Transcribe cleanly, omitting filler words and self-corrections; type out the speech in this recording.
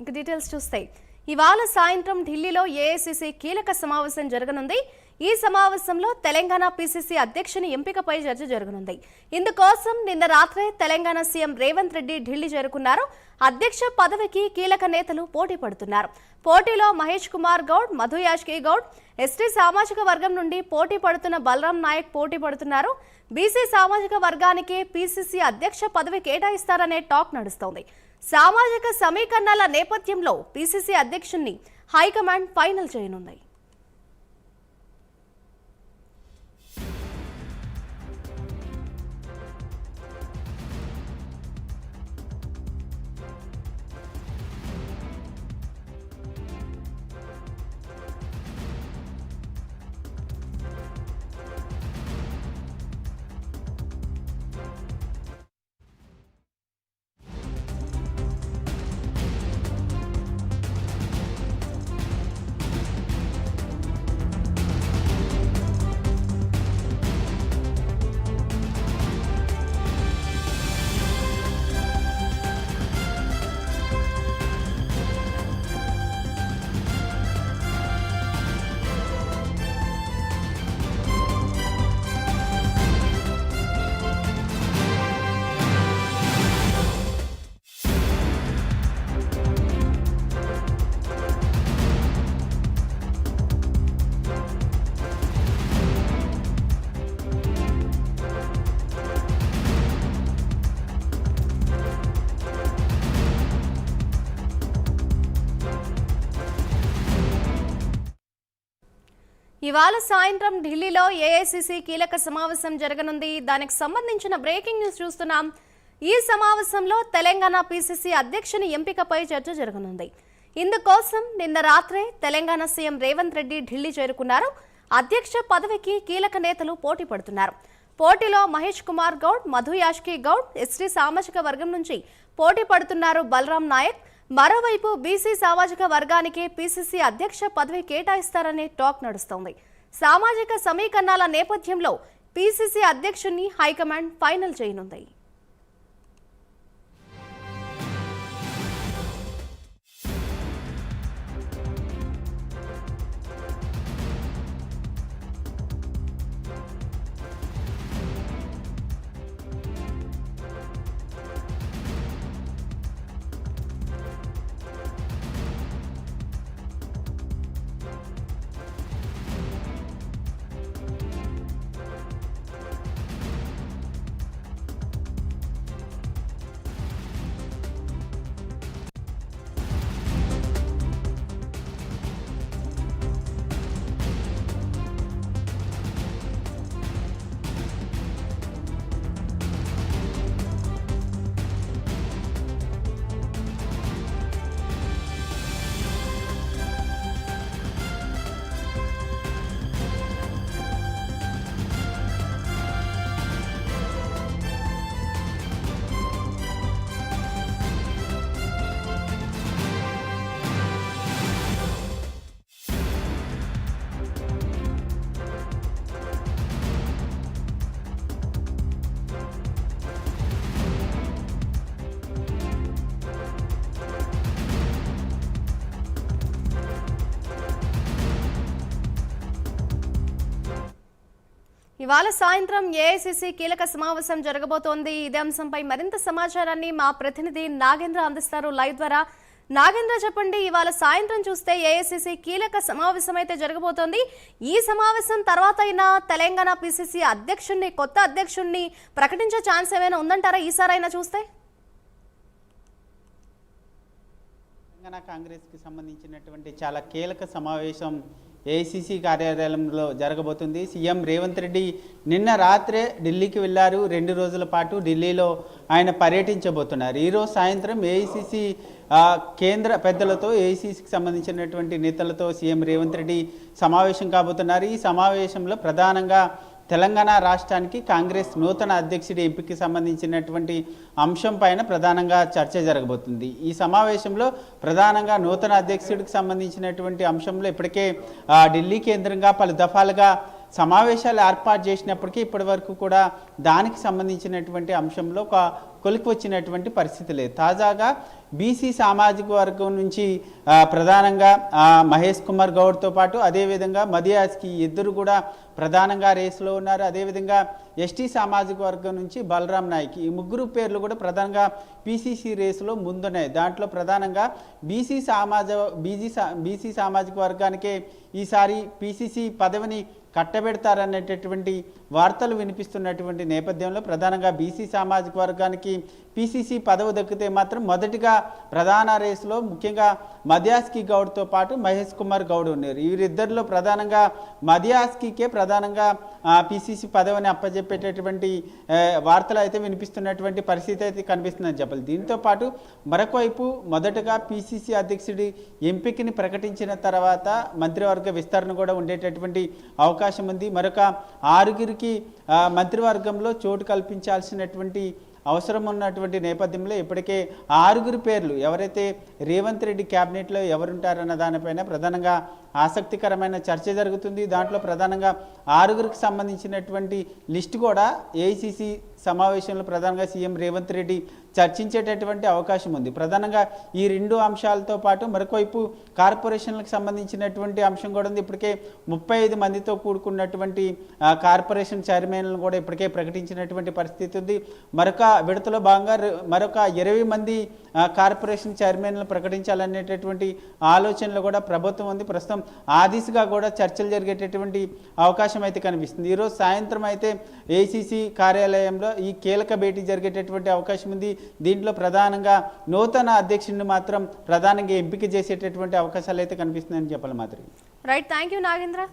ఇక డీటెయిల్స్ చూస్తే ఇవాళ సాయంత్రం ఢిల్లీలో ఏఐసీసీ కీలక సమావేశం జరగనుంది. ఈ సమావేశంలో తెలంగాణ పీసీసీ అధ్యక్షుని ఎంపికపై చర్చ జరగనుంది. ఇందుకోసం నిన్న రాత్రే తెలంగాణ సీఎం రేవంత్ రెడ్డి ఢిల్లీ చేరుకున్నారు. అధ్యక్ష పదవికి కీలక నేతలు పోటీ పడుతున్నారు. పోటీలో మహేష్ కుమార్ గౌడ్, మధు యాష్కి గౌడ్, ఎస్టీ సామాజిక వర్గం నుండి పోటీ పడుతున్న బలరాం నాయక్ పోటీ పడుతున్నారు. బీసీ సామాజిక వర్గానికి పీసీసీ అధ్యక్ష పదవి కేటాయిస్తారనే టాక్ నడుస్తోంది. సామాజిక సమీకరణాల నేపథ్యంలో పీసీసీ అధ్యక్షుణ్ణి హైకమాండ్ ఫైనల్ చేయనుంది. ఇవాళ సాయంత్రం ఢిల్లీలో ఏఐసీసీ కీలక సమావేశం జరగనుంది. దానికి సంబంధించిన బ్రేకింగ్ న్యూస్ చూస్తున్నాం. ఈ సమావేశంలో తెలంగాణ పీసీసీ అధ్యక్షుని ఎంపికపై చర్చ జరగనుంది. ఇందుకోసం నిన్న రాత్రే తెలంగాణ సీఎం రేవంత్ రెడ్డి ఢిల్లీ చేరుకున్నారు. అధ్యక్ష పదవికి కీలక నేతలు పోటీ పడుతున్నారు. పోటీలో మహేష్ కుమార్ గౌడ్, మధు యాష్కి గౌడ్, ఎస్టీ సామాజిక వర్గం నుంచి పోటీ పడుతున్నారు బలరాం నాయక్. మరోవైపు బీసీ సామాజిక వర్గానికి పీసీసీ అధ్యక్ష పదవి కేటాయిస్తారనే టాక్ నడుస్తోంది. సామాజిక సమీకరణాల నేపథ్యంలో పీసీసీ అధ్యక్షుణ్ణి హైకమాండ్ ఫైనల్ చేయనుంది. ఇవాళ సాయంత్రం ఏఐసీసీ కీలక సమావేశం జరగబోతోంది. ఇదే అంశంపై మరింత సమాచారాన్ని మా ప్రతినిధి నాగేంద్ర అందిస్తారు లైవ్ ద్వారా. నాగేంద్ర, చెప్పండి, ఇవాళ సాయంత్రం చూస్తే ఏఐసీసీ కీలక సమావేశం అయితే జరగబోతోంది. ఈ సమావేశం తర్వాత అయినా తెలంగాణ పీసీసీ అధ్యక్షుడిని, కొత్త అధ్యక్షుడిని ప్రకటించే ఛాన్స్ ఏమైనా ఉందంటారా ఈసారైనా చూస్తే? తెలంగాణ కాంగ్రెస్కి సంబంధించినటువంటి చాలా కీలక సమావేశం ఏఐసీసీ కార్యాలయంలో జరగబోతుంది. సీఎం రేవంత్ రెడ్డి నిన్న రాత్రే ఢిల్లీకి వెళ్ళారు. 2 రోజుల పాటు ఢిల్లీలో ఆయన పర్యటించబోతున్నారు. ఈరోజు సాయంత్రం ఏఐసీసీ కేంద్ర పెద్దలతో, ఏఐసీసీకి సంబంధించినటువంటి నేతలతో సీఎం రేవంత్ రెడ్డి సమావేశం కాబోతున్నారు. ఈ సమావేశంలో ప్రధానంగా తెలంగాణ రాష్ట్రానికి కాంగ్రెస్ నూతన అధ్యక్షుడి ఎంపికకి సంబంధించినటువంటి అంశం పైన ప్రధానంగా చర్చ జరగబోతుంది. ఈ సమావేశంలో ప్రధానంగా నూతన అధ్యక్షుడికి సంబంధించినటువంటి అంశంలో ఇప్పటికే ఢిల్లీ కేంద్రంగా పలు దఫాలుగా సమావేశాలు ఏర్పాటు చేసినప్పటికీ ఇప్పటి వరకు కూడా దానికి సంబంధించినటువంటి అంశంలో ఒక కొలికి వచ్చినటువంటి పరిస్థితి లేదు. తాజాగా బీసీ సామాజిక వర్గం నుంచి ప్రధానంగా మహేష్ కుమార్ గౌడ్తో పాటు అదేవిధంగా మదియాస్కి ఇద్దరు కూడా ప్రధానంగా రేసులో ఉన్నారు. అదేవిధంగా ఎస్టీ సామాజిక వర్గం నుంచి బలరాం నాయక్, ఈ ముగ్గురు పేర్లు కూడా ప్రధానంగా పీసీసీ రేసులో ముందున్నాయి. దాంట్లో ప్రధానంగా బీసీ సామాజిక వర్గానికే ఈసారి పీసీసీ పదవిని కట్టబెడతారనేటటువంటి వార్తలు వినిపిస్తున్నటువంటి నేపథ్యంలో ప్రధానంగా బీసీ సామాజిక వర్గానికి పీసీసీ పదవి దక్కితే మాత్రం మొదటిగా ప్రధాన రేసులో ముఖ్యంగా మదియాస్కి గౌడ్తో పాటు మహేష్ కుమార్ గౌడ్ ఉన్నారు. వీరిద్దరిలో ప్రధానంగా మదియాస్కికే ప్రధానంగా పీసీసీ పదవిని అప్పచెప్పేటటువంటి వార్తలు అయితే వినిపిస్తున్నటువంటి పరిస్థితి అయితే కనిపిస్తుందని చెప్పాలి. దీంతో పాటు మరొక వైపు మొదటగా పీసీసీ అధ్యక్షుడి ఎంపికని ప్రకటించిన తర్వాత మంత్రివర్గ విస్తరణ కూడా ఉండేటటువంటి అవకాశం ఉంది. మరొక 6గురికి మంత్రివర్గంలో చోటు కల్పించాల్సినటువంటి అవసరం ఉన్నటువంటి నేపథ్యంలో ఇప్పటికే 6గురి పేర్లు ఎవరైతే రేవంత్ రెడ్డి క్యాబినెట్లో ఎవరుంటారన్న దానిపైన ప్రధానంగా ఆసక్తికరమైన చర్చ జరుగుతుంది. దాంట్లో ప్రధానంగా 6గురికి సంబంధించినటువంటి లిస్టు కూడా ఏఐసిసి సమావేశంలో ప్రధానంగా సీఎం రేవంత్ రెడ్డి చర్చించేటటువంటి అవకాశం ఉంది. ప్రధానంగా ఈ 2 అంశాలతో పాటు మరొకవైపు కార్పొరేషన్లకు సంబంధించినటువంటి అంశం కూడా ఉంది. ఇప్పటికే 35 మందితో కూడుకున్నటువంటి కార్పొరేషన్ చైర్మన్లను కూడా ఇప్పటికే ప్రకటించినటువంటి పరిస్థితి ఉంది. మరొక విడతలో భాగంగా మరొక 20 మంది కార్పొరేషన్ చైర్మన్లను ప్రకటించాలనేటటువంటి ఆలోచనలు కూడా ప్రభుత్వం ఉంది. ప్రస్తుతం ఆ దిశగా కూడా చర్చలు జరిగేటటువంటి అవకాశం అయితే కనిపిస్తుంది. ఈరోజు సాయంత్రం అయితే ఏఐసిసి కార్యాలయంలో ఈ కీలక భేటీ జరిగేటటువంటి అవకాశం ఉంది. దీంట్లో ప్రధానంగా నూతన అధ్యక్షుడిని మాత్రం ప్రధానంగా ఎంపిక చేసేటటువంటి అవకాశాలు అయితే కనిపిస్తున్నాయని చెప్పాలి. మాత్రం రైట్, థ్యాంక్ యూ నాగేంద్ర.